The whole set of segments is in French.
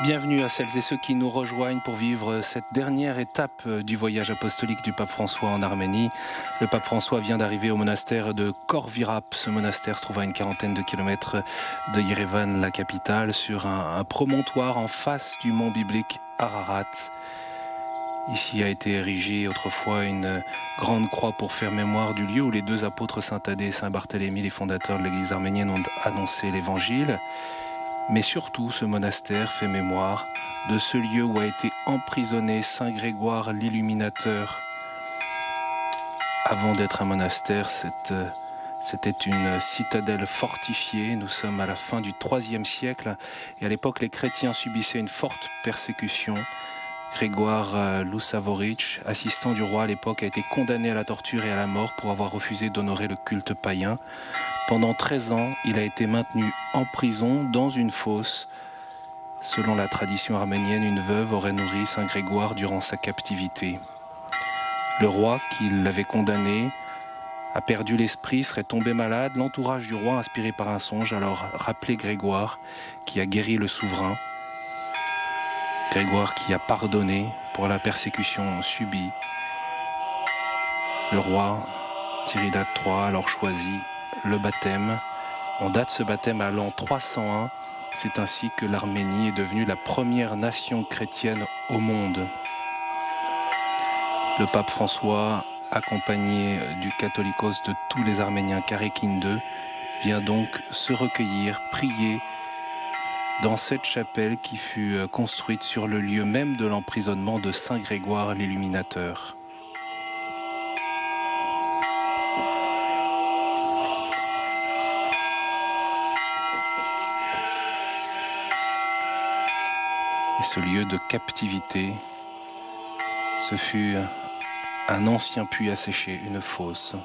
Bienvenue à celles et ceux qui nous rejoignent pour vivre cette dernière étape du voyage apostolique du pape François en Arménie. Le pape François vient d'arriver au monastère de Khor Virap. Ce monastère se trouve à une quarantaine de kilomètres de Yerevan, la capitale, sur un promontoire en face du mont biblique Ararat. Ici a été érigée autrefois une grande croix pour faire mémoire du lieu où les deux apôtres Saint Thaddée et Saint Barthélemy, les fondateurs de l'église arménienne, ont annoncé l'évangile. Mais surtout, ce monastère fait mémoire de ce lieu où a été emprisonné Saint Grégoire l'Illuminateur. Avant d'être un monastère, c'était une citadelle fortifiée. Nous sommes à la fin du IIIe siècle et à l'époque, les chrétiens subissaient une forte persécution. Grégoire Lusavoritch, assistant du roi à l'époque, a été condamné à la torture et à la mort pour avoir refusé d'honorer le culte païen. Pendant 13 ans, il a été maintenu en prison dans une fosse. Selon la tradition arménienne, une veuve aurait nourri Saint Grégoire durant sa captivité. Le roi qui l'avait condamné a perdu l'esprit, serait tombé malade. L'entourage du roi, inspiré par un songe, alors rappelé Grégoire, qui a guéri le souverain. Grégoire qui a pardonné pour la persécution subie. Le roi Tiridate III a alors choisi le baptême. On date ce baptême à l'an 301. C'est ainsi que l'Arménie est devenue la première nation chrétienne au monde. Le pape François, accompagné du catholicos de tous les Arméniens, Karekin II, vient donc se recueillir, prier dans cette chapelle qui fut construite sur le lieu même de l'emprisonnement de Saint Grégoire l'Illuminateur. Et ce lieu de captivité, ce fut un ancien puits asséché, une fosse.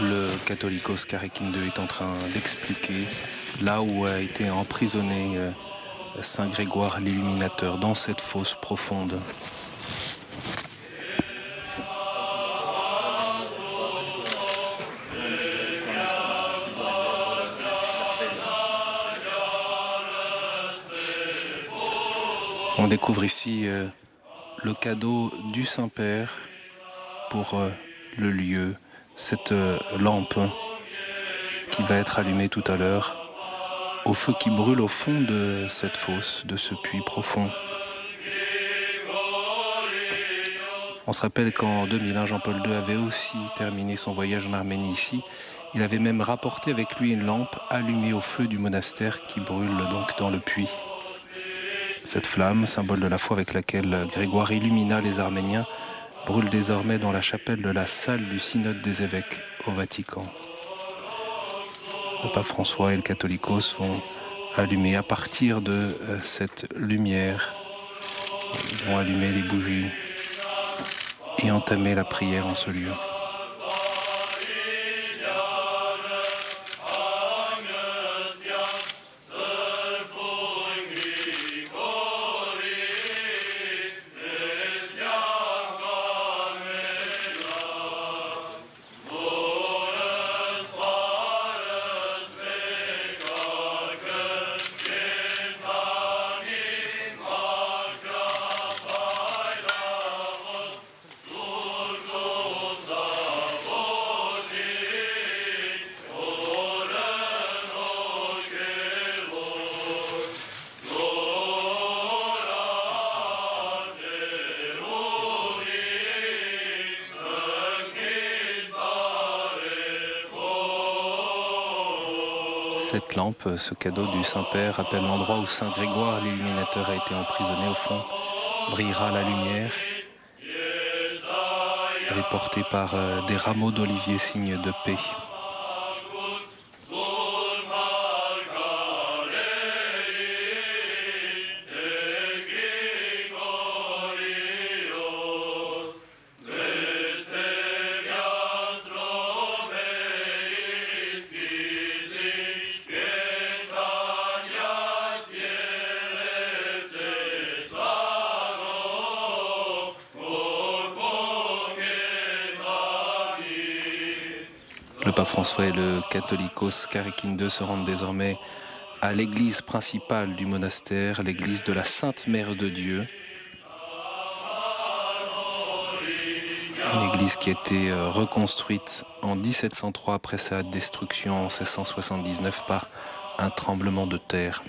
Le catholicos Karekin II est en train d'expliquer là où a été emprisonné Saint Grégoire l'Illuminateur, dans cette fosse profonde. On découvre ici le cadeau du Saint-Père pour le lieu, cette lampe qui va être allumée tout à l'heure au feu qui brûle au fond de cette fosse, de ce puits profond. On se rappelle qu'en 2001, Jean-Paul II avait aussi terminé son voyage en Arménie ici. Il avait même rapporté avec lui une lampe allumée au feu du monastère qui brûle donc dans le puits. Cette flamme, symbole de la foi avec laquelle Grégoire illumina les Arméniens, brûle désormais dans la chapelle de la salle du synode des évêques au Vatican. Le pape François et le catholicos vont allumer à partir de cette lumière, ils vont allumer les bougies et entamer la prière en ce lieu. Cette lampe, ce cadeau du Saint-Père, rappelle l'endroit où Saint Grégoire l'illuminateur a été emprisonné. Au fond, brillera la lumière. Elle est portée par des rameaux d'olivier, signe de paix. Le pape François et le catholicos Carikin II se rendent désormais à l'église principale du monastère, l'église de la Sainte Mère de Dieu. Une église qui a été reconstruite en 1703 après sa destruction en 1679 par un tremblement de terre.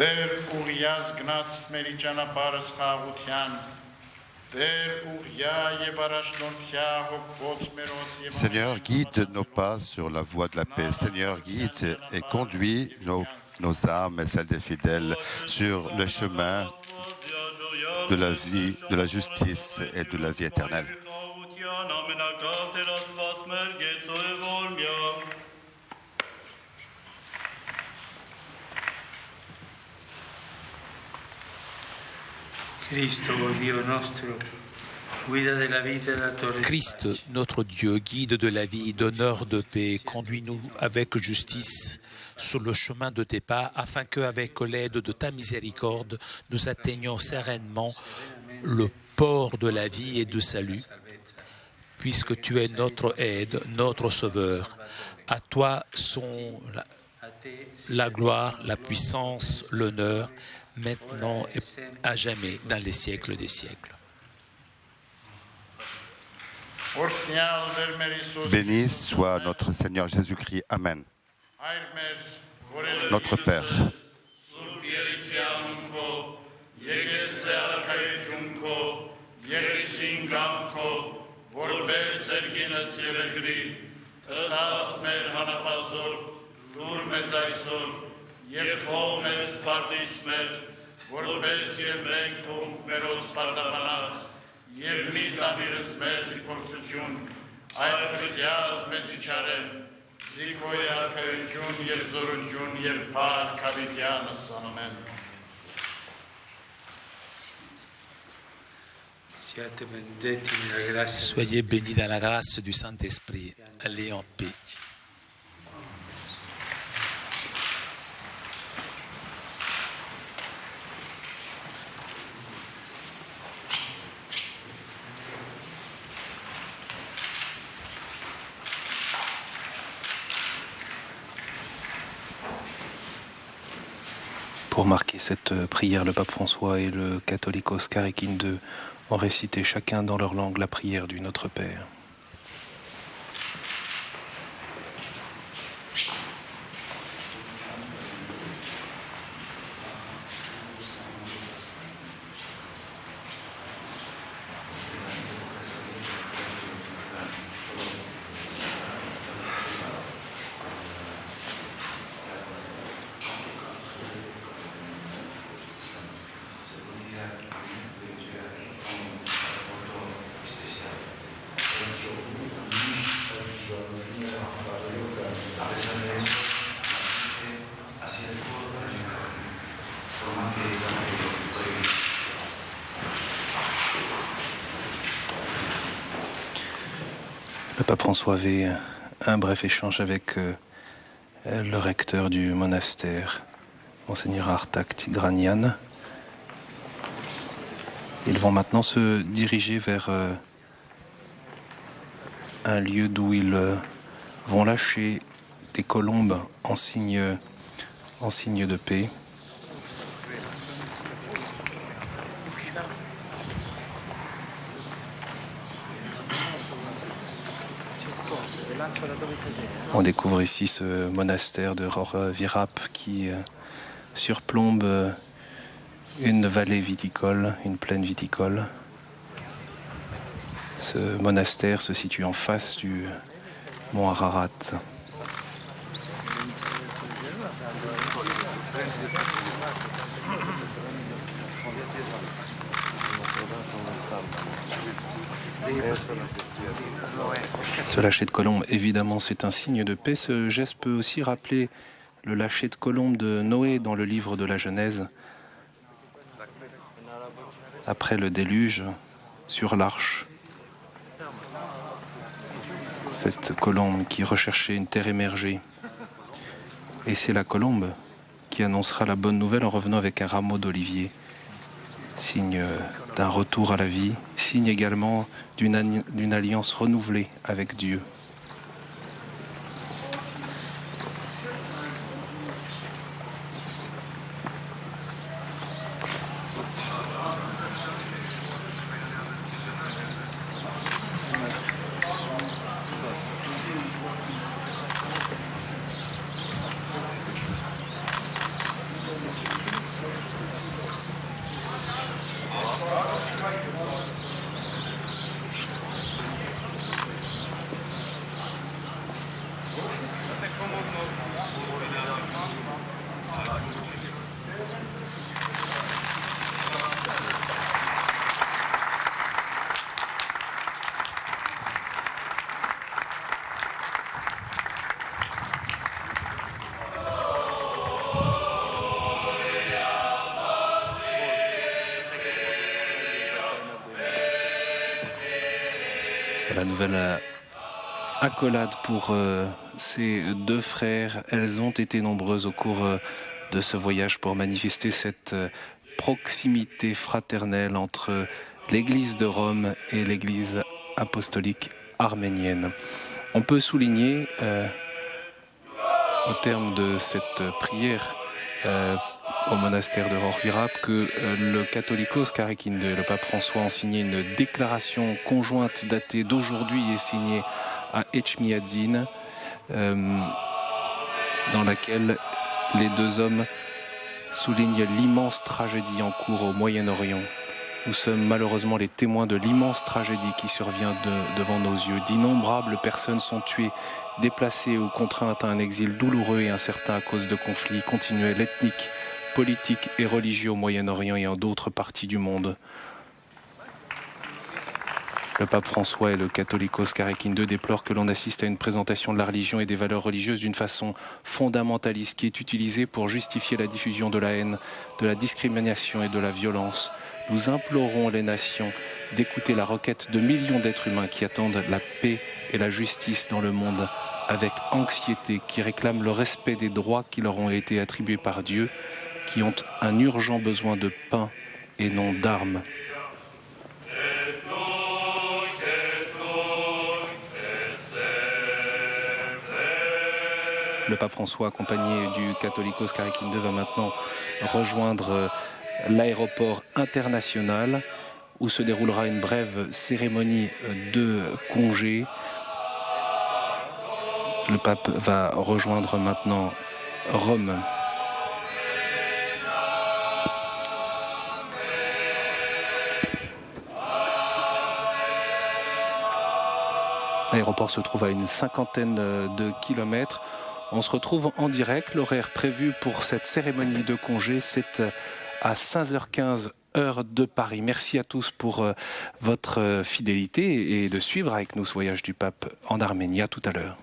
Տեր ուղիած գնաց մերի ճանապարհը սխաղության, Տեր ուղիա եւ առաջնորդյա հոգոց մերոց եւ Seigneur, guide nos pas sur la voie de la paix. Seigneur, guide et conduis nos âmes et celles des fidèles sur le chemin de la vie, de la justice et de la vie éternelle. Christ, notre Dieu, guide de la vie, donneur de paix, conduis-nous avec justice sur le chemin de tes pas, afin qu'avec l'aide de ta miséricorde, nous atteignions sereinement le port de la vie et du salut, puisque tu es notre aide, notre sauveur. À toi sont la gloire, la puissance, l'honneur, maintenant et à jamais, dans les siècles des siècles. Béni soit notre Seigneur Jésus-Christ. Amen. Notre Père, Եվ մի տանիրս մեզ իպորցություն, այլ կրդյազ մեզ իչարե, զիքոյ արկայություն և զորություն և պար կավիտյանս, ամեն։ Soyez bénis dans la grâce du Saint-Esprit. Allez en paix. Pour marquer cette prière, le pape François et le catholicos Carikin II ont récité chacun dans leur langue la prière du Notre Père. Le pape François avait un bref échange avec le recteur du monastère, Monseigneur Artak Tigranian. Ils vont maintenant se diriger vers un lieu d'où ils vont lâcher des colombes en signe de paix. On découvre ici ce monastère de Ror Virap qui surplombe une vallée viticole, une plaine viticole. Ce monastère se situe en face du mont Ararat. Ce lâcher de colombes, évidemment, c'est un signe de paix. Ce geste peut aussi rappeler le lâcher de colombes de Noé dans le livre de la Genèse. Après le déluge, sur l'arche, cette colombe qui recherchait une terre émergée. Et c'est la colombe qui annoncera la bonne nouvelle en revenant avec un rameau d'olivier, signe d'un retour à la vie, signe également d'une alliance renouvelée avec Dieu. La nouvelle accolade pour ces deux frères. Elles ont été nombreuses au cours de ce voyage pour manifester cette proximité fraternelle entre l'Église de Rome et l'Église apostolique arménienne. On peut souligner au terme de cette prière au monastère de Ror Virap que le Catholicos Carikin II, le pape François, ont signé une déclaration conjointe datée d'aujourd'hui et signée à Etchmiadzin, dans laquelle les deux hommes soulignent l'immense tragédie en cours au Moyen-Orient. Nous sommes malheureusement les témoins de l'immense tragédie qui survient devant nos yeux. D'innombrables personnes sont tuées, déplacées ou contraintes à un exil douloureux et incertain à cause de conflits continuels ethniques, politiques et religieux au Moyen-Orient et en d'autres parties du monde. Le pape François et le Catholicos Carikin II déplorent que l'on assiste à une présentation de la religion et des valeurs religieuses d'une façon fondamentaliste qui est utilisée pour justifier la diffusion de la haine, de la discrimination et de la violence. Nous implorons les nations d'écouter la requête de millions d'êtres humains qui attendent la paix et la justice dans le monde avec anxiété, qui réclament le respect des droits qui leur ont été attribués par Dieu, qui ont un urgent besoin de pain et non d'armes. Le pape François, accompagné du Catholicos Carikin II, va maintenant rejoindre l'aéroport international où se déroulera une brève cérémonie de congé. Le pape va rejoindre maintenant Rome. L'aéroport se trouve à une 50aine de kilomètres. On se retrouve en direct. L'horaire prévu pour cette cérémonie de congé, c'est à 15h15 heure de Paris. Merci à tous pour votre fidélité et de suivre avec nous ce voyage du pape en Arménie. À tout à l'heure.